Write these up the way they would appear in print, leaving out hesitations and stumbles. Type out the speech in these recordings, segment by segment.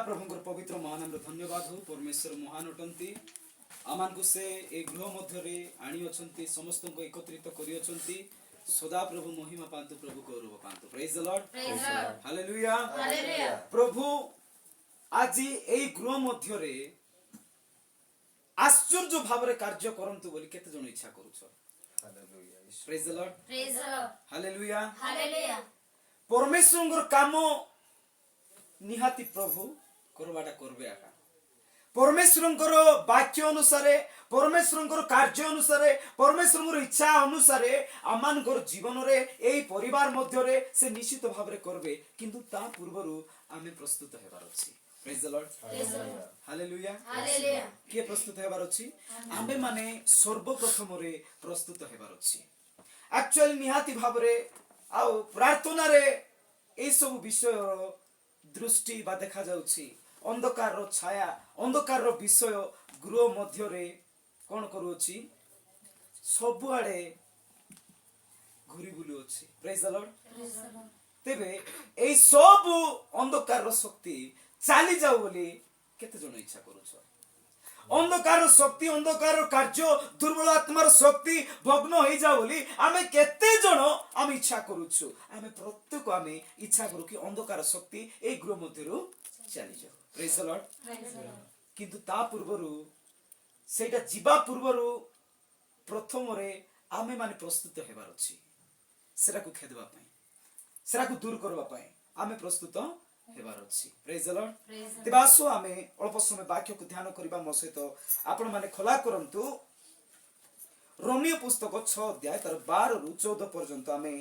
प्रभुଙ୍କର ପବିତ୍ର ମହାନାମରେ ଧନ୍ୟବାଦ ହଉ। ପରମେଶ୍ୱର ମହାନ ଅଟନ୍ତି। ଆମମାନଙ୍କୁ ସେ ଏ ଗୃହ ମଧ୍ୟରେ ଆଣି ଅଛନ୍ତି, ସମସ୍ତଙ୍କୁ ଏକତ୍ରିତ କରି ଅଛନ୍ତି। ସଦା ପ୍ରଭୁ ମହିମା ପାଆନ୍ତୁ, ପ୍ରଭୁ ଗୌରବ ପାଆନ୍ତୁ। ପ୍ରେଜ୍ ଦ ଲର୍ଡ, ହାଲେଲୁୟା। ପ୍ରଭୁ ଆଜି ଏଇ ଗୃହ ମଧ୍ୟରେ ଆଶ୍ଚର୍ଯ୍ୟ ଭାବରେ କାର୍ଯ୍ୟ କରନ୍ତୁ ବୋଲି କେତେ ଜଣ ଇଚ୍ଛା କରୁଛ? ପ୍ରେଜ୍ ଦ ଲର୍ଡ, ହାଲେଲୁୟା। ପରମେଶ୍ୱରଙ୍କର କାମ ନିହାତି ପ୍ରଭୁ କରବାଟା করবে ଆକା। ପରମେଶ୍ୱରଙ୍କର ବାକ୍ୟ ଅନୁସାରେ, ପରମେଶ୍ୱରଙ୍କର କାର୍ଯ୍ୟ ଅନୁସାରେ, ପରମେଶ୍ୱରଙ୍କର ଇଚ୍ଛା ଅନୁସାରେ ଆମମାନଙ୍କର ଜୀବନରେ ଏଇ ପରିବାର ମଧ୍ୟରେ ସେ ନିଶ୍ଚିତ ଭାବରେ କରିବେ, କିନ୍ତୁ ତା ପୂର୍ବରୁ ଆମେ ପ୍ରସ୍ତୁତ ହେବାର ଅଛି। ପ୍ରେଜ୍ ଦ ଲର୍ଡ, ହାଲେଲୁୟା। କିଏ ପ୍ରସ୍ତୁତ ହେବାର ଅଛି? ଆମେ ମାନେ ସର୍ବପ୍ରଥମରେ ପ୍ରସ୍ତୁତ ହେବାର ଅଛି। ଆକ୍ଚୁଆଲି ନିହାତି ଭାବରେ ଆଉ ପ୍ରାର୍ଥନାରେ এই ସବୁ ବିଷୟ ଦୃଷ୍ଟି ବା ଦେଖା ଯାଉଛି। ଅନ୍ଧକାରର ଛାୟା, ଅନ୍ଧକାରର ବିଷୟ ଗୃହ ମଧ୍ୟରେ କଣ କରୁଅଛି? ସବୁଆଡେ ଘୁରି ବୁଲୁଅଛି। ପ୍ରେଜ୍ ଦ ଲର୍ଡ। ତେବେ এই ସବୁ ଅନ୍ଧକାରର ଶକ୍ତି ଚାଲି ଯାଉ ବୋଲି କେତେ ଜଣ ଇଚ୍ଛା କରୁଛ? ଅନ୍ଧକାର ଶକ୍ତି, ଅନ୍ଧକାର କାର୍ଯ୍ୟ, ଦୁର୍ବଳ ଆତ୍ମାର ଶକ୍ତି ଭଗ୍ନ ହେଇଯାଉ ବୋଲି ଆମେ କେତେ ଜଣ ଆମେ ଇଚ୍ଛା କରୁଛୁ? ଆମେ ପ୍ରତ୍ୟେକ ଆମେ ଇଚ୍ଛା କରୁ କି ଅନ୍ଧକାର ଶକ୍ତି এই ଗୃହ ମଧ୍ୟରୁ ଚାଲିଯାଉ। ପ୍ରେଜ୍ ଦ ଲର୍ଡ। କିନ୍ତୁ ତା ପୂର୍ବରୁ, ସେଇଟା ଯିବା ପୂର୍ବରୁ ପ୍ରଥମରେ ଆମେ ମାନେ ପ୍ରସ୍ତୁତ ହେବାର ଅଛି। ସେଟାକୁ ଖେଦବା ପାଇଁ, ସେଟାକୁ ଦୂର କରିବା ପାଇଁ ଆମେ ପ୍ରସ୍ତୁତ ହେବାର ଅଛି। ପ୍ରେଜ୍ ଦ ଲର୍ଡ। ତେବେ ଆସ ଆମେ ଅଳ୍ପ ସମୟ ବାକ୍ୟକୁ ଧ୍ୟାନ କରିବା। ମୋ ସହିତ ଆପଣ ମାନେ ଖୋଲା କରନ୍ତୁ ରୋମିଓ ପୁସ୍ତକ 6 ଅଧ୍ୟାୟ ତାର 12 ରୁ 14 ପର୍ଯ୍ୟନ୍ତ ଆମେ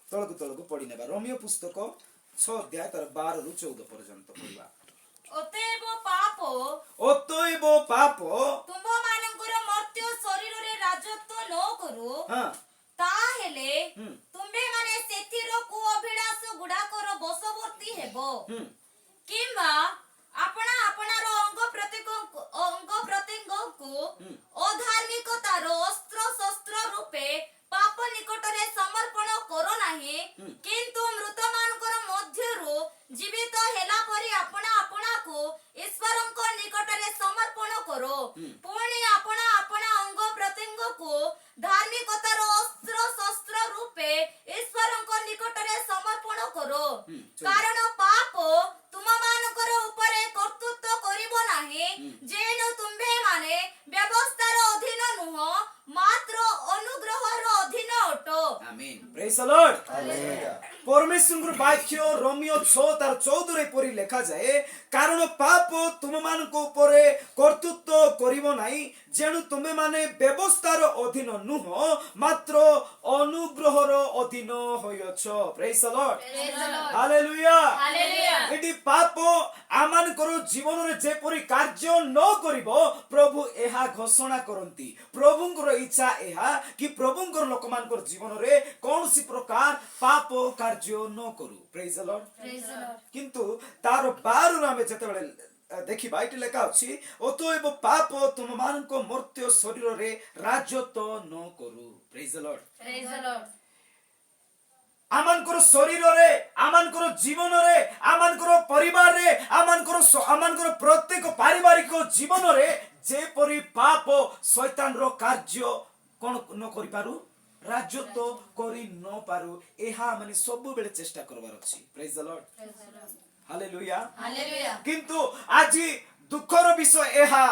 ତଳକୁ ତଳକୁ ପଢି ନେବା। ରୋମିଓ ପୁସ୍ତକ 6 ଅଧ୍ୟାୟ ତାର 12 ରୁ 14 ପର୍ଯ୍ୟନ୍ତ ପଢିବା। ଅତଏବ ପାପ ତୁମ୍ଭମାନଙ୍କର ମର୍ତ୍ତ୍ୟ ଶରୀରରେ ରାଜତ୍ୱ ନ କରୁ, ତାହେଲେ ତୁମ୍ଭେମାନେ ସେଥିର କୁଅଭିଳାଷ ଗୁଡାକର ବଶବର୍ତ୍ତୀ ହେବ। କିମ୍ବା ଆପଣା ଆପଣାର ଅଙ୍ଗ ପ୍ରତ୍ୟଙ୍ଗକୁ ଅଧାର୍ମିକତାର ଅସ୍ତ୍ର ଶସ୍ତ୍ର ରୂପେ ପାପ ନିକଟରେ ସମର୍ପଣ କର ନାହିଁ, କିନ୍ତୁ ମୃତମାନଙ୍କର ମଧ୍ୟରୁ ଜୀବିତ ହେଲା ପରି ଆପଣା ଆପଣାକୁ ଈଶ୍ୱରଙ୍କ ନିକଟରେ ସମର୍ପଣ କର। ପୁଣି ଆପଣା ଆପଣା ଅଙ୍ଗ ପ୍ରତ୍ୟଙ୍ଗକୁ ଧାର୍ମିକତାର ଅସ୍ତ୍ର ଶସ୍ତ୍ର ରୂପେ ଈଶ୍ୱରଙ୍କ ନିକଟରେ ସମର୍ପଣ କର। କାରଣ ପାପ ତୁମମାନଙ୍କର ଉପରେ କର୍ତ୍ତୃତ୍ୱ କରିବ ନାହିଁ, ଯେଣୁ ତୁମ୍ଭେମାନେ ବ୍ୟବସ୍ଥାର ଅଧୀନ ନୁହଁ, ମାତ୍ର ଅନୁଗ୍ରହର ଅଧୀନ ଅଟ। ଆମେନ୍। ପ୍ରେଜ୍ ଦ ଲର୍ଡ। ପରମେଶ୍ୱରଙ୍କର ବାକ୍ୟ ରୋମିଓ 6 ତାର 14 ରେ ପରି ଲେଖାଯାଏ, କାରଣ ପାପ ତୁମମାନଙ୍କ ଉପରେ କର୍ତ୍ତୃତ୍ୱ କରିବ ନାହିଁ, ଯେଣୁ ତୁମେମାନେ ବ୍ୟବସ୍ଥାର ଅଧୀନ ନୁହଁ, ମାତ୍ର ଅନୁଗ୍ରହର ଅଧୀନ ହୋଇଅଛ। ପ୍ରେଜ୍ ଦ ଲର୍ଡ, ହାଲେଲୁୟା। ଏଠି ପାପ ଆମମାନଙ୍କର ଜୀବନରେ ଯେପରି କାର୍ଯ୍ୟ ନ କରିବ, ପ୍ରଭୁ ଏହା ଘୋଷଣା କରନ୍ତି। ପ୍ରଭୁଙ୍କର ଇଚ୍ଛା ଏହା କି ପ୍ରଭୁଙ୍କର ଲୋକମାନଙ୍କର ଜୀବନରେ କୌଣସି ପ୍ରକାର ପାପ କାର୍ଯ୍ୟ ନ କରୁ। ପ୍ରେଜ୍ ଦ ଲର୍ଡ। କିନ୍ତୁ ତାର 12 ରୁ ଆମେ ଯେତେବେଳେ ଦେଖିବା, ଏଠି ଲେଖା ଅଛି ଅତଏବ ପାପ ତୁମମାନଙ୍କ ମର୍ତ୍ତ୍ୟ ଶରୀରରେ ରାଜତ୍ୱ ନ କରୁ। ପ୍ରେଜ୍ ଦ ଲର୍ଡ। ଆମମାନଙ୍କର ଶରୀରରେ, ଆମମାନଙ୍କର ଜୀବନରେ, ଆମମାନଙ୍କର ପରିବାରରେ, ଆମମାନଙ୍କର ପ୍ରତ୍ୟେକ ପାରିବାରିକ ଜୀବନରେ ଯେପରି ପାପ ଶୈତାନର କାର୍ଯ୍ୟ କଣ ନ କରିପାରୁ, ରାଜତ୍ୱ କରି ନ ପାରୁ, ଏହା ମାନେ ସବୁବେଳେ ଚେଷ୍ଟା କରିବାର ଅଛି। ପ୍ରେଜ୍ ଦ ଲର୍ଡ, ହାଲେଲୁୟା। କିନ୍ତୁ ଆଜି ଦୁଃଖର ବିଷୟ ଏହା,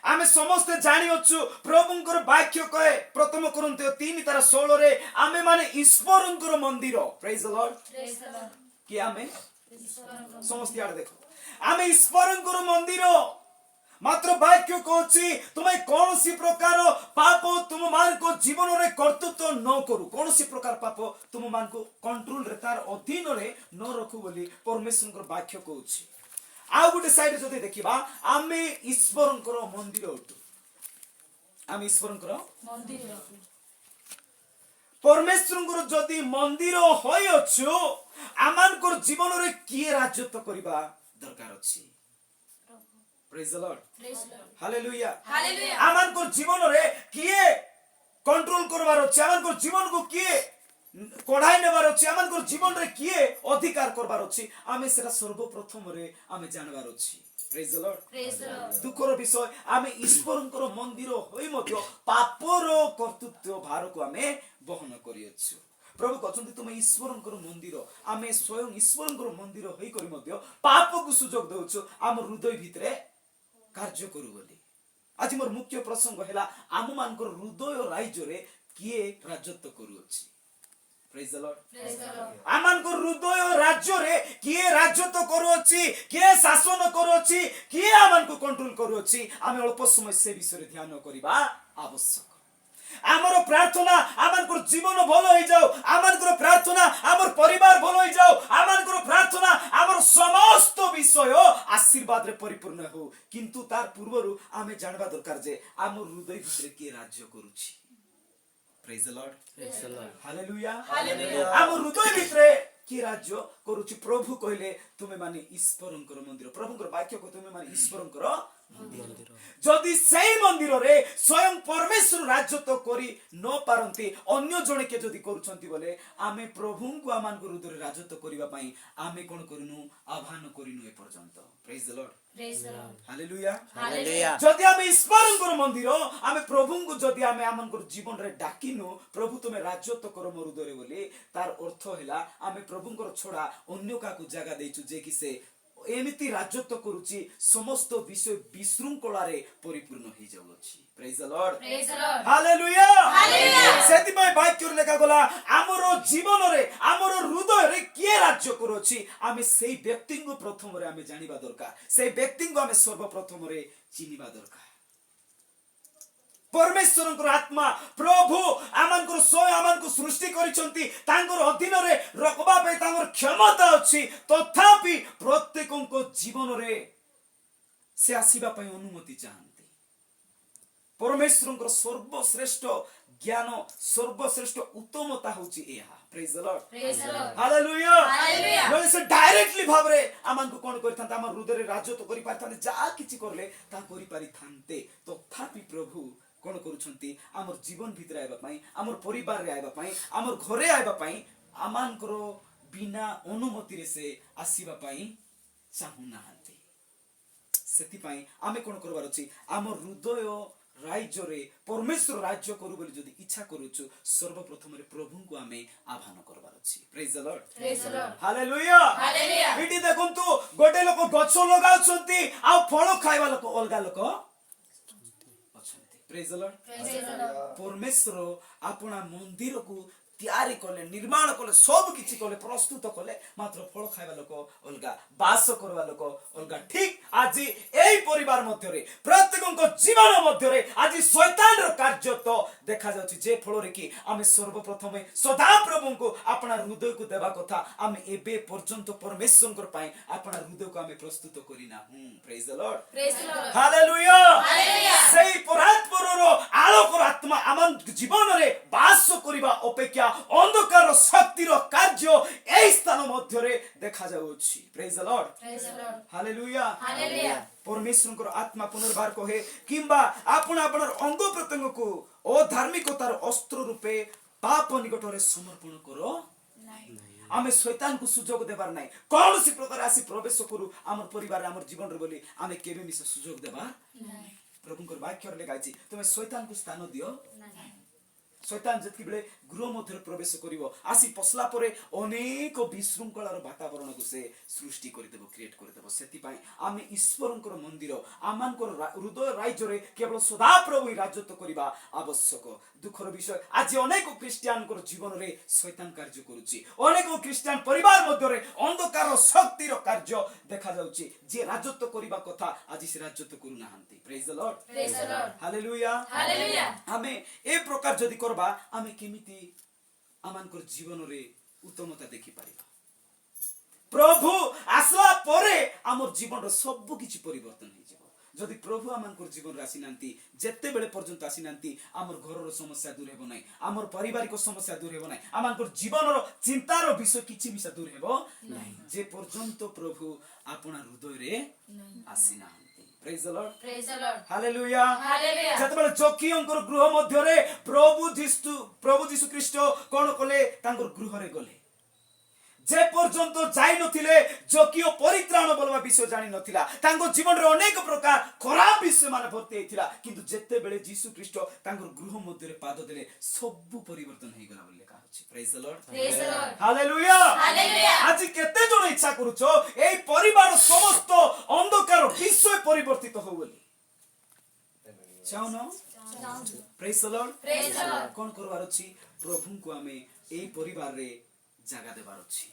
ଆମେ ସମସ୍ତେ ଜାଣିଅଛୁ ପ୍ରଭୁଙ୍କର ବାକ୍ୟ କହେ ପ୍ରଥମ କରନ୍ଥୀୟ 3 ତାର 16 ରେ ଆମେ ମାନେ ଈଶ୍ୱରଙ୍କର ମନ୍ଦିର। ପ୍ରେଜ୍ ଦ ଲର୍ଡ। କି ଆମେ ସମସ୍ତେ ଆଡେ ଦେଖ, ଆମେ ଈଶ୍ୱରଙ୍କର ମନ୍ଦିର। ମାତ୍ର ବାକ୍ୟ କହୁଛି ତୁମେ କୌଣସି ପ୍ରକାର ପାପ ତୁମମାନଙ୍କ ଜୀବନରେ କର୍ତ୍ତୃତ୍ୱ ନ କରୁ, କୌଣସି ପ୍ରକାର ପାପ ତୁମମାନଙ୍କୁ କଣ୍ଟ୍ରୋଲରେ, ତାର ଅଧୀନରେ ନ ରଖୁ ବୋଲି ପରମେଶ୍ୱରଙ୍କର ବାକ୍ୟ କହୁଛି। ଆଉ ଗୋଟେ ସାଇଡରେ ଯଦି ଦେଖିବା, ଆମେ ଈଶ୍ୱରଙ୍କର ମନ୍ଦିର ଅଟୁ। ଆମେ ଈଶ୍ୱରଙ୍କର ମନ୍ଦିର। ପରମେଶ୍ୱରଙ୍କର ଯଦି ମନ୍ଦିର ହୋଇଅଛୁ, ଆମମାନଙ୍କର ଜୀବନରେ କିଏ ରାଜତ୍ୱ କରିବା ଦରକାର ଅଛି? ପ୍ରେଜ୍ ଦ ଲର୍ଡ, ହାଲେଲୁୟା। ଆମମାନଙ୍କର ଜୀବନରେ କିଏ କଣ୍ଟ୍ରୋଲ କରିବାର ଅଛି? ଆମମାନଙ୍କର ଜୀବନକୁ କିଏ कढ़ाई नेबार अच्छी आम जीवन रे किए अधिकार करबार अच्छी आमे सेरा सर्वप्रथम रे आमे जानबार अच्छी praise the Lord Praise the Lord. दुखर विषय आमे ईश्वरंकर मंदिर होई मध्य पापर कर्तृत्व भार को आमे बहन करियछु प्रभु कहते तुम ईश्वरंकर मंदिर आमे स्वयं ईश्वरंकर मंदिर होई करी मध्य पाप को सुजोग दउछु आम हृदय भितरे कार्य करू बोली आज मोर मुख्य प्रसंग हैला आम मानकर हृदय राज्य रे किए राजत्व करूअछि praise the Lord Praise the Lord. आमानको हृदय राज्य रे किए राजत्व करूअछि किए शासन करूअछि किए आमानको कंट्रोल करूअछि आमे अल्प समय से विषय रे ध्यान करिबा आवश्यक आमर प्रार्थना आमानको जीवन भलो होई जाओ आमानको प्रार्थना आमर परिवार भलो होई जाओ आमानको प्रार्थना आमर समस्त विषय आशीर्वाद रे परिपूर्ण हो किंतु तार पूर्वरु आमे जानबा दरकार जे आमर हृदय भितरे के राज्य करूछि praise the Lord Praise the Lord. Hallelujah Hallelujah. आम हृदय भितरे कि राज्य करूछि प्रभु कहले तुमे माने ईश्वरंकर मंदिर प्रभुଙ୍କର वाक्य को तुमे माने ईश्वरंकर मंदिर जदि सेई मंदिर रे स्वयं परमेश्वर राजत्व करी न पारंती अन्य जणे के जदि करूछंती बोले आमे प्रभुଙ୍କୁ आमानकर हृदय राजत्व करिबा पई आमे कोन करिनु आह्वान करिनु ए पर्यंत praise the Lord Praise the Lord. Hallelujah Hallelujah. जदि आमे ईश्वरंकर मंदिर आमे प्रभुଙ୍କୁ जदि आमे आमानकर जीवन रे डाकिनु प्रभु तुमे राजत्व करो मोर हृदय बोली तार अर्थ हैला आमे प्रभुଙ୍କର छडा अन्य काकु जागा देइछु जे कि से एमिति राजत्व करूची समस्त विषय विशृंखला रे परिपूर्ण हो जाउछि praise the Lord Praise the Lord. Hallelujah Hallelujah. सेति पय वाक्य लेखा गला हमरो जीवन रे हमरो हृदय रे के राज्य करूछि आमे सेई व्यक्ति को प्रथम रे आमे जानिबा दरकार सेई व्यक्ति को आमे सर्वप्रथम रे चिनिबा दरकार परमेश्वरंकर आत्मा प्रभु आमानकर स्वयं आमानको सृष्टि करिसंती तांकर अधीन रे रखबा पे तांकर क्षमता अछि तथापि प्रत्येकको जीवन रे से आसीबा पय अनुमति चाहंती परमेश्वरंकर सर्वश्रेष्ठ ज्ञान सर्वश्रेष्ठ उत्तमता होची एहा praise the Lord Praise the Lord. Hallelujah Hallelujah. नले से डायरेक्टली भाबरे आमानको कोन करिथांता हमर हृदय रे राजत्व करि पारथांते जा किछि करले ता करि पारिथांते तथापि प्रभु कोन करूछंती हमर जीवन भितर आइबा पई हमर परिवार रे आइबा पई हमर घरे आइबा पई आमानकर बिना अनुमति रे से आसीबा पई चाहू नाहंती सेति पई आमे कोन करबार अछि हमर हृदय राज्य रे परमेश्वर राज्य करू बोली जदि इच्छा करूछु सर्वप्रथम रे प्रभुଙ୍କୁ आमे आह्वान करबार अछि praise the Lord Praise the Lord. Hallelujah Hallelujah. Eighty देखंतु गोटे लोक गछ लगाउछंती आ फळ खाइबा लोक अलगा लोक अछंती praise the Lord Praise the Lord. परमेश्वर आपना मंदिर को तैयारी कले निर्माण कले सब किछि कले प्रस्तुत कले मात्र फल खाइबा लोक अलगा बास करबा लोक अलगा ठीक आज एई परिवार मध्य रे प्रत्येकको जीवन मध्य रे आज शैतान रो कार्य तो देखा जाउछि जे फल रे कि आमे सर्वप्रथम सदा प्रभु को अपना हृदय को देबा कथा आमे एबे पर्यंत परमेश्वर पई अपना हृदय को आमे प्रस्तुत करिना praise the Lord Praise the Lord. Hallelujah Hallelujah. सेई परात्पर रो आलोकर आत्मा आमन जीवन रे बास करिबा अपेक्षा अंधकार शक्तिर कार्य एई स्थान मध्य रे देखा जाउछि praise the Lord Praise the Lord. Hallelujah Hallelujah. परमेश्वरଙ୍କର आत्मा पुनर्बार कहे किंबा आपण आपणर अंग प्रत्यंग को अधार्मिकतार अस्त्र रूपे पाप निकटरे समर्पण करो आमे शैतान को सुजोग देबार नाही कौन सी प्रकार आसी प्रवेश करू हमर परिवार हमर जीवन रे बोली आमे केबे मिस सुजोग देबा प्रभुଙ୍କର वाक्य रे लेखाइछि तुमे शैतान को स्थान दियो शैतान जति बेले गृह मध्य प्रवेश करिवो आसी पसला परे अनेक विशृंखलार वातावरण को से सृष्टि करि देबो क्रिएट करि देबो सेति पई आमे ईश्वरंकर मंदिर आमानकर हृदय राज्य रे केवल सदा प्रभु राजत्व करिबा आवश्यक दुखर विषय आज अनेक क्रिश्चियनकर जीवन रे शैतान कार्य करूची अनेक क्रिश्चियन परिवार मध्य रे अंधकार शक्तिर कार्य देखा जाउची जे राजत्व करिबा कथा आज से राजत्व करू नाहंती praise the Lord Praise the Lord. Hallelujah Hallelujah. आमे ए प्रकार जदि करबा आमे केमिति आमानकर जीवन रे उत्तमता देखि पारिबा प्रभु आसला परे हमर जीवन रो सब किछि परिवर्तन हो जेबो जदि प्रभु आमानकर जीवन रे आसी नांती जत्ते बेले पर्यंत आसी नांती हमर घर रो समस्या दूर हेबो नै हमर पारिवारिक समस्या दूर हेबो नै आमानकर जीवन रो चिंता रो विषय किछि मिसा दूर हेबो नै जे पर्यंत प्रभु आपना हृदय रे आसी नांती Praise the Lord. Praise the Lord. Hallelujah. Hallelujah. ଯେତେବେଳେ ଜକିଙ୍କର ଗୃହ ମଧ୍ୟରେ ପ୍ରଭୁ ଯୀଶୁ ଖ୍ରୀଷ୍ଟ କଣ କଲେ ତାଙ୍କର ଗୃହରେ ଗଲେ ଯେ ପର୍ଯ୍ୟନ୍ତ ଯାଇ ନଥିଲେ ଜକିଓ ପରିତ୍ରାଣ ବୋଲବା ବିଷୟ ଜାଣି ନଥିଲା ତାଙ୍କ ଜୀବନରେ ଅନେକ ପ୍ରକାର ଖରାପ ବିଷୟ ମାନେ ଭର୍ତ୍ତି ହେଇଥିଲା କିନ୍ତୁ ଯେତେବେଳେ ଯୀଶୁ ଖ୍ରୀଷ୍ଟ ତାଙ୍କର ଗୃହ ମଧ୍ୟରେ ପାଦ ଦେଲେ ସବୁ ପରିବର୍ତ୍ତନ ହେଇଗଲା ବୋଲି ଲେଖା ଅଛି ପ୍ରେଜ୍ ଦ Lord Praise the Lord. Hallelujah Hallelujah. ଆଜି କେତେ ଜଣ ଇଚ୍ଛା କରୁଛ এই ପରିବାର ସମସ୍ତ ଅନ୍ଧକାର ବିଷୟ ପରିବର୍ତ୍ତିତ ହଉ ବୋଲି ଚାହୁଁନ ପ୍ରେଜ୍ ଦ ଲର୍ଡ Praise the Lord. କଣ କରିବାର ଅଛି ପ୍ରଭୁଙ୍କୁ ଆମେ এই ପରିବାରରେ ଜାଗା ଦେବାର ଅଛି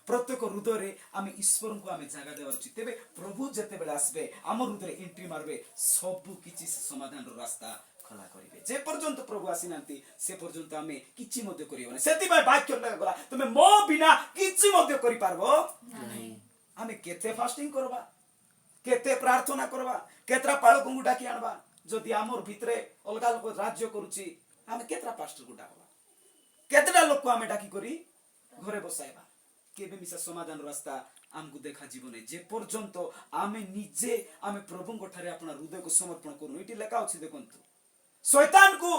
ପ୍ରତ୍ୟେକ ହୃଦୟରେ ଆମେ ଈଶ୍ୱରଙ୍କୁ ଆମେ ଜାଗା ଦେବାର ଅଛି ତେବେ ପ୍ରଭୁ ଯେତେବେଳେ ଆସିବେ ଆମ ହୃଦୟରେ ଏଣ୍ଟ୍ରି ମାରିବେ ସବୁ କିଛି ସମାଧାନର ରାସ୍ତା ଖୋଲା କରିବେ ଯେ ପର୍ଯ୍ୟନ୍ତ ପ୍ରଭୁ ଆସିନାହାନ୍ତି ସେ ପର୍ଯ୍ୟନ୍ତ ଆମେ କିଛି ମଧ୍ୟ କରିବନି ସେଥିପାଇଁ ବାକ୍ୟ ଗଲା ତୁମେ ମୋ ବିନା କିଛି ମଧ୍ୟ କରିପାରିବ ଆମେ କେତେ ଫାଷ୍ଟିଂ କରିବା କେତେ ପ୍ରାର୍ଥନା କରିବା କେତେଟା ପାଳକଙ୍କୁ ଡାକି ଆଣବା ଯଦି ଆମର ଭିତରେ ଅଲଗା ଲୋକ ରାଜ୍ୟ କରୁଛି ଆମେ କେତେଟା ପାଷ୍ଟରକୁ ଡାକବା କେତେଟା ଲୋକ ଆମେ ଡାକି କରି ଘରେ ବସାଇବା କେବେ ମିଶା ସମାଧାନ ରାସ୍ତା ଆମକୁ ଦେଖାଯିବ ନାହିଁ ଯେ ପର୍ଯ୍ୟନ୍ତ ଆମେ ନିଜେ ଆମେ ପ୍ରଭୁଙ୍କ ଠାରେ ଆପଣ ହୃଦୟକୁ ସମର୍ପଣ କରୁନୁ ଏଠି ଲେଖା ଅଛି ଦେଖନ୍ତୁ ଶୈତାନକୁ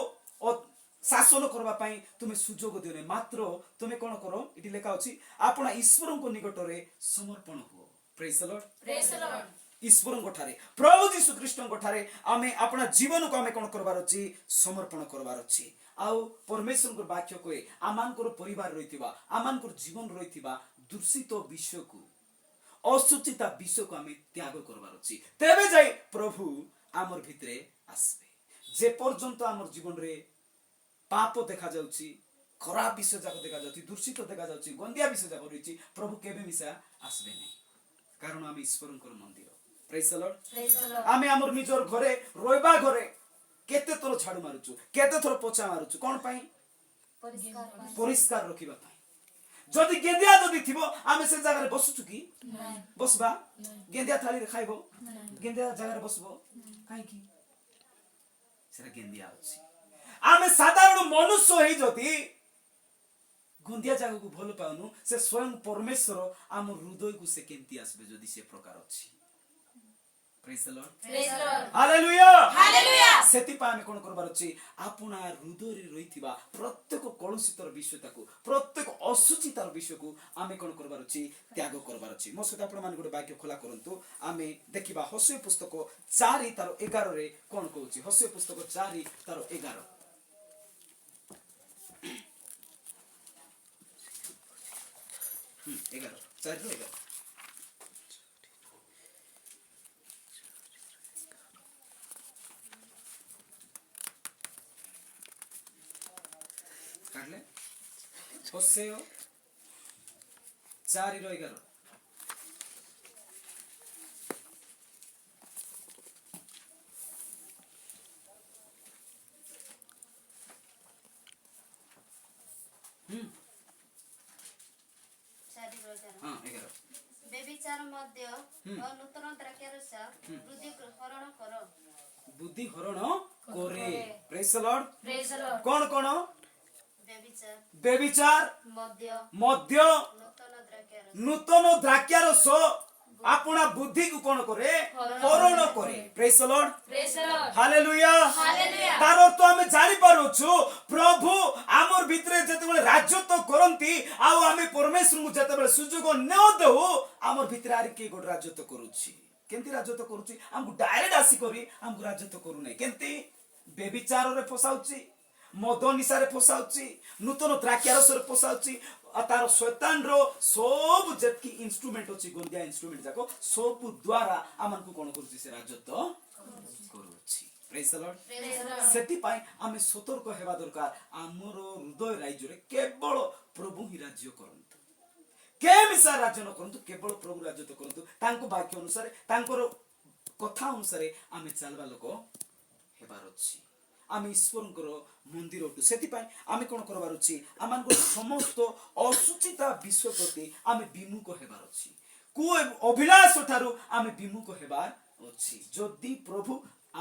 ଶାସନ କରିବା ପାଇଁ ତୁମେ ସୁଯୋଗ ଦିଅ ନାହିଁ ମାତ୍ର ତୁମେ କଣ କର ଏଠି ଲେଖା ଅଛି ଆପଣ ଈଶ୍ୱରଙ୍କ ନିକଟରେ ସମର୍ପଣ ହୁଅ ପ୍ରେଜ୍ ଦ ଲର୍ଡ Praise the Lord. ଈଶ୍ୱରଙ୍କ ଠାରେ ପ୍ରଭୁ ଯୀଶୁ ଖ୍ରୀଷ୍ଟଙ୍କ ଠାରେ ଆମେ ଆପଣ ଜୀବନକୁ ଆମେ କଣ କରିବାର ଅଛି ସମର୍ପଣ କରିବାର ଅଛି ଆଉ ପରମେଶ୍ୱରଙ୍କ ବାକ୍ୟ କହେ ଆମମାନଙ୍କର ପରିବାର ରହିଥିବା ଆମମାନଙ୍କର ଜୀବନ ରହିଥିବା ଦୂଷିତ ବିଷୟକୁ ଅସୁଚିତା ବିଷୟକୁ ଆମେ ତ୍ୟାଗ କରିବାର ଅଛି ତେବେ ଯାଇ ପ୍ରଭୁ ଆମର ଭିତରେ ଆସିବେ ଯେ ପର୍ଯ୍ୟନ୍ତ ଆମର ଜୀବନରେ ପାପ ଦେଖାଯାଉଛି ଖରାପ ବିଷୟ ଯାକ ଦେଖାଯାଉଛି ଦୂଷିତ ଦେଖାଯାଉଛି ଗନ୍ଧିଆ ବିଷୟ ଯାକ ରହିଛି ପ୍ରଭୁ କେବେ ମିଶା ଆସିବେ ନାହିଁ କାରଣ ଆମେ ଈଶ୍ୱରଙ୍କର ମନ୍ଦିର ପ୍ରେଜ୍ ଦ ଲର୍ଡ Praise the Lord. ଆମେ ଆମର ନିଜର ଘରେ ରହିବା ଘରେ କେତେ ଥର ଝାଡୁ ମାରୁଛୁ କେତେ ଥର ପୋଛା ମାରୁଛୁ କଣ ପାଇଁ ପରିଷ୍କାର ରଖିବା ପାଇଁ ଯଦି ଗେନ୍ଦିଆ ଯଦି ଥିବ ଆମେ ସେ ଜାଗାରେ ବସୁଛୁ କି ବସବା ଗେନ୍ଦିଆ ଥାଳିରେ ଖାଇବ ଗେନ୍ଦିଆ ଜାଗାରେ ବସବ କାହିଁକି ସେଟା ଗେନ୍ଦିଆ ଅଛି ଆମେ ସାଧାରଣ ମନୁଷ୍ୟ ହେଇ ଯଦି ଗନ୍ଧିଆ ଜାଗାକୁ ଭଲ ପାଉନୁ ସେ ସ୍ୱୟଂ ପରମେଶ୍ୱର ଆମ ହୃଦୟକୁ ସେ କେମିତି ଆସିବେ ଯଦି ସେ ପ୍ରକାର ଅଛି Praise the Lord. Praise the Lord. Hallelujah. Hallelujah. ସେଥିପାଇଁ ଆମେ କଣ କରିବାର ଅଛି ଆପଣ ହୃଦୟରେ ରହିଥିବା ପ୍ରତ୍ୟେକ କଳୁଷିତର ବିଷୟଟାକୁ ପ୍ରତ୍ୟେକ ଅଶୁଚିତାର ବିଷୟକୁ ଆମେ କଣ କରିବାର ଅଛି ତ୍ୟାଗ କରିବାର ଅଛି ମୋ ସହିତ ଆପଣ ମାନେ ଗୋଟେ ବାକ୍ୟ ଖୋଲା କରନ୍ତୁ ଆମେ ଦେଖିବା ହୋସେୟ ପୁସ୍ତକ 4 ତାର 11 ରେ କଣ କହୁଛି ହୋସେୟ ପୁସ୍ତକ 4 ତାର 11 11 4 ରୁ 11 କାଢଲେ ହୋସେୟ 4 ରୁ 11 हाँ 11 ବ୍ୟଭିଚାର ମଧ୍ୟ ଓ ନୂତନ ଦ୍ରାକ୍ଷାରସ ବୃଦ୍ଧି ହରଣ କର ବୁଦ୍ଧି ହରଣ করে ପ୍ରେଜ୍ ଦ ଲର୍ଡ Praise the Lord. କଣ କଣ ବ୍ୟଭିଚାର ବେବିଚାର ମଧ୍ୟ ମଧ୍ୟ ନୂତନ ଦ୍ରାକ୍ଷାରସ ନୂତନ ଦ୍ରାକ୍ଷାରସ আপনা বুদ্ধিକୁ কোন করে হরণ করে praise the Lord Praise the Lord. Hallelujah Hallelujah. তার অর্থ আমি জানি পারুଛୁ প্রভু আমার ভিতরে যেতেবেলে রাজত্ব করন্তি আউ আমি পরমেশ্বরଙ୍କୁ যেতেবেলে সুযোগ ন দেউ আমার ভিতরে আর কি গোট রাজত্ব করুছি কেমতি রাজত্ব করুছি আমକୁ ডাইরেক্ট আসি করি আমକୁ রাজত্ব করু নাই কেমতি বেবিচাରରେ ফসাউছি মদ নিଶାରେ ফসাউছি নূতন দ্রাক্ষারসରେ ফসাউছি तार शैतान रो सब जेतकी इंस्ट्रूमेंट अछि गंदिया इंस्ट्रूमेंट जाको सब द्वारा आमन को कोन करूची से राजत्व करूची praise the Lord Praise the Lord. सेति पाई आमे सतर्क हेबा दरकार हमर हृदय राज्य रे केवल प्रभु ही राज्य करंतु के मिसा राज्य न करंतु केवल प्रभु राज्य तो करंतु तांको वाक्य अनुसार तांकर कथा अनुसार आमे चलबा लोक हेबार अछि आमे ईश्वरଙ୍କର ମନ୍ଦିର ଅଟୁ ସେଥିପାଇଁ ଆମେ କଣ କରିବାର ଅଛି ଆମମାନଙ୍କର ସମସ୍ତ ଅସୁଚିତା ବିଷୟ ପ୍ରତି ଆମେ ବିମୁଖ ହେବାର ଅଛି କୁ ଅଭିଳାଷ ଠାରୁ ଆମେ ବିମୁଖ ହେବାର ଅଛି ଯଦି ପ୍ରଭୁ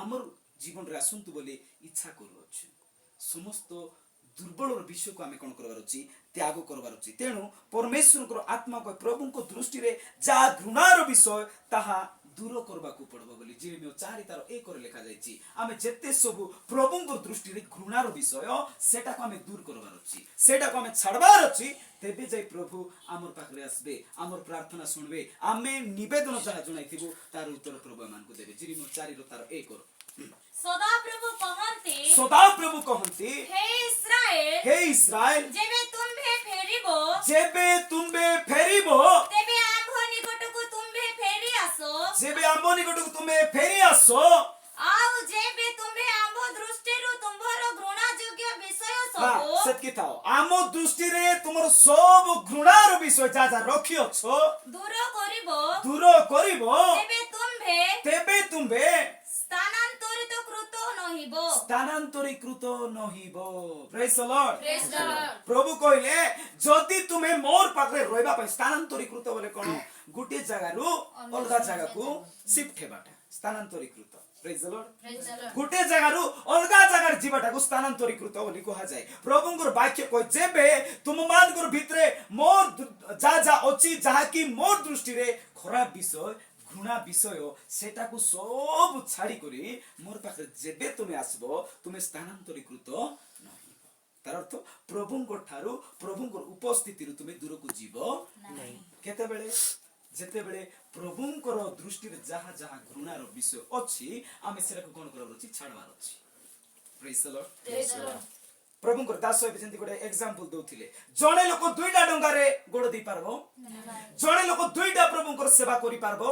ଆମର ଜୀବନରେ ଆସନ୍ତୁ ବୋଲି ଇଚ୍ଛା କରୁଅଛୁ ସମସ୍ତ ଦୁର୍ବଳର ବିଷୟକୁ ଆମେ କଣ କରିବାର ଅଛି ତ୍ୟାଗ କରିବାର ଅଛି ତେଣୁ ପରମେଶ୍ୱରଙ୍କର ଆତ୍ମା ପ୍ରଭୁଙ୍କ ଦୃଷ୍ଟିରେ ଯାହା ଘୃଣାର ବିଷୟ ତାହା दूर करबा को पड़बो बोली जिरेमिया 4:1 रे लिखा जायछि आमे जेते सब प्रभुंकर दृष्टि रे घृणार विषय सेटा को आमे दूर करबार अछि सेटा को आमे छाड़बार अछि तेबे जाई प्रभु हमर पाखरे आसबे हमर प्रार्थना सुनबे आमे निवेदन जहा जणाइथिबो तार उत्तर प्रभु मान को देबे जिरेमिया 4:1 सदा प्रभु कहंती हे इस्राएल जेबे तुम्बे फेरिबो तेबे आम्भो निकटକୁ ତୁମ୍ଭେ ଫେରି ଆସ जेबे आम्भो निकटକୁ तुम्बे फेरि आसो ଆଉ ଯେବେ ତୁମ୍ଭେ ଆମ୍ଭ ଦୃଷ୍ଟିରୁ ତୁମ୍ଭର ଘୃଣା ଯୋଗ୍ୟ ବିଷୟ ସବୁ सत्की थाओ आमो दृष्टि रे तुमर सब घृणार विषय जा जा रखी अछो ଦୂର କରିବ दूर करिबो तेबे तुम्बे ସ୍ଥାନାନ୍ତରିତ କୃତ ନହିବ स्थानांतरीकृत नहिबो praise the Lord Praise the Lord. प्रभु कहले जदि तुमे मोर पाखरे रहबा पय स्थानांतरीकृत बोले कोन गुटे जगह रु अलगा जगह को शिफ्ट हेबाटा स्थानांतरीकृत praise the Lord Praise the Lord. गुटे जगह रु अलगा जगह जीवाटा को स्थानांतरीकृत बोली कहा जाए प्रभुंकर वाक्य को जेबे तुम मानकर भितरे मोर जा जा अछि जहा कि मोर दृष्टि रे खराब विषय घृणा विषय सेटा को सब छाड़ी करी मोर पाखरे जेबे तुमे आसबो तुमे स्थानांतरीकृत नहीं तार अर्थ प्रभुंकर ठारू प्रभुंकर उपस्थिति रु तुमे दूर को जीवो नहीं केते बेले जेते बेले प्रभुंकर दृष्टि रे जहा जहा घृणार विषय अछि आमे सेरा को कोन करबार अछि छाड़बार अछि praise the Lord Praise the Lord. प्रभुंकर दास होय जेंति गोटे एग्जांपल दउथिले जणे लोक दुईटा डंगा रे गोड़ दी पारबो जणे लोक दुईटा प्रभुंकर सेवा करि पारबो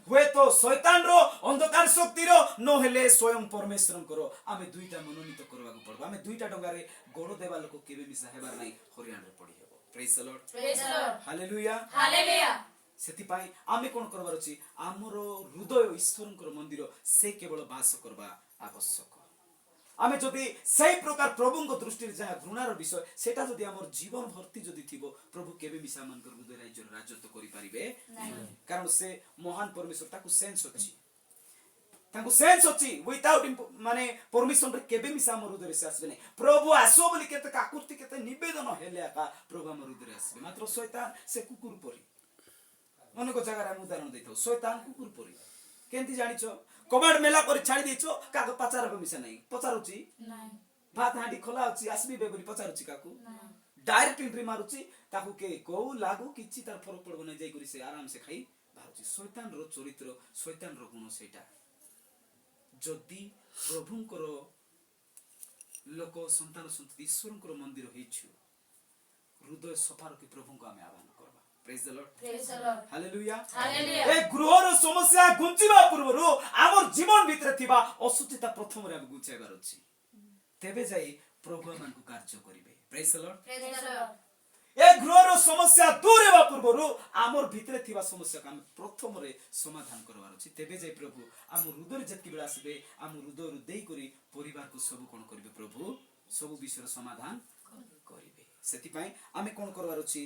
हुए तो शैतान रो अंधकार शक्ति रो न हेले स्वयं परमेश्वरंकर आमे दुईटा मनोनीत करबा को पड़बो आमे दुईटा डंगा रे गोड़ देबा लोक केबे मिसा हेबार नै हरियाण रे पड़ी हेबो praise the Lord Praise the Lord. Hallelujah Hallelujah. सेति पाई आमे कोन करबार अछि हमरो हृदय ईश्वरंकर मंदिर से केवल वास करबा आवश्यक आमे जदि सही प्रकार प्रभुंक दृष्टि जहा घृणार विषय सेटा जदि हमर जीवन भर्ती जदि थिबो प्रभु केबे मिसा मानकर हृदय राज्य राजत्व करि परिबे कारण से महान परमेश्वर ताकू सेंस अछि ताकू सेंस अछि विदाउट माने परमिशन रे केबे मिसा हमर हृदय से आसबे नै प्रभु आसो बोली केते काकुति केते निवेदन हेले का प्रभु हमर हृदय आसबे मात्र शैतान से कुकुर परी अनेक जगह हम उदाहरण देथौ शैतान कुकुर परी केंति जानिछो कबाड़ मेला कर छाड़ी देछो काको पचार को मिसा नहीं पचारुची नहीं भात हांडी खोला अछि आसबी बेबरी पचारुची काकू डायरेक्ट एंट्री मारुची ताकू के को लागू किछि तार फरक पड़बो नै जाई करी से आराम से खाई बारुची शैतान रो चरित्र शैतान रो गुण सेटा जदि प्रभुंकर लोक संतान संतति ईश्वरंकर मंदिर हेछु हृदय सफा रखि प्रभुंको आमे आह्वान करबा praise the Lord Praise the Lord. Hallelujah Hallelujah. ए गृहर समस्या गुंचिबा पूर्वरु आमर जीवन भितर थिबा असुचिता प्रथम रे गुंचाइबार अछि तेबे जाई प्रभु मानकु कार्य करिवे praise the Lord Praise the Lord. ए गृहर समस्या दूर हेबा पूर्वरु आमर भितर थिबा समस्या काम प्रथम रे समाधान करबार अछि तेबे जाई प्रभु आम हृदय जति बेला आसबे आम हृदय रु देई करी परिवार को सब कोन करिवे प्रभु सब विषय समाधान करिवे सेति पई आमे कोन करबार अछि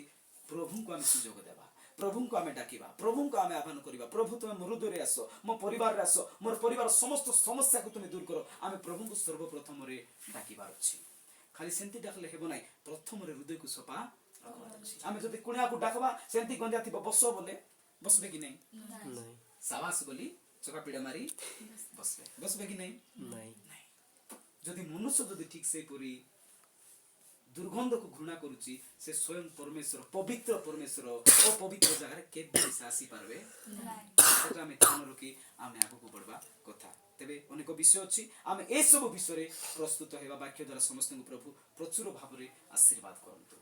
प्रभु को आमे सुजोग देबा प्रभु को आमे डाकिबा प्रभु को आमे आह्वान करिबा प्रभु तुमे मोर हृदय रे आसो मो परिवार रे आसो मोर परिवार समस्त समस्या को तुमे दूर करो आमे प्रभु को सर्वप्रथम रे डाकिबार अछि खाली सेंति डाकले हेबो नै प्रथम रे हृदय को सफा रखबार अछि आमे जदि कुणिया को डाकबा सेंति गंजा थिबो बसो बोले बसबे कि नै नहीं साबास बोली चका पीड़ा मारी बसबे कि नै नहीं जदि मनुष्य जदि ठीक से परी दुर्गंध को घृणा करूची से स्वयं परमेश्वर पवित्र परमेश्वर अपवित्र जगह केबे आसी पारबे सेटा में ध्यान रखी आमे आगु को बढ़बा कथा तेबे अनेक विषय अछि आमे ए सब विषय रे प्रस्तुत हेबा वाक्य द्वारा समस्त प्रभु प्रचुर भाव रे आशीर्वाद करंतु।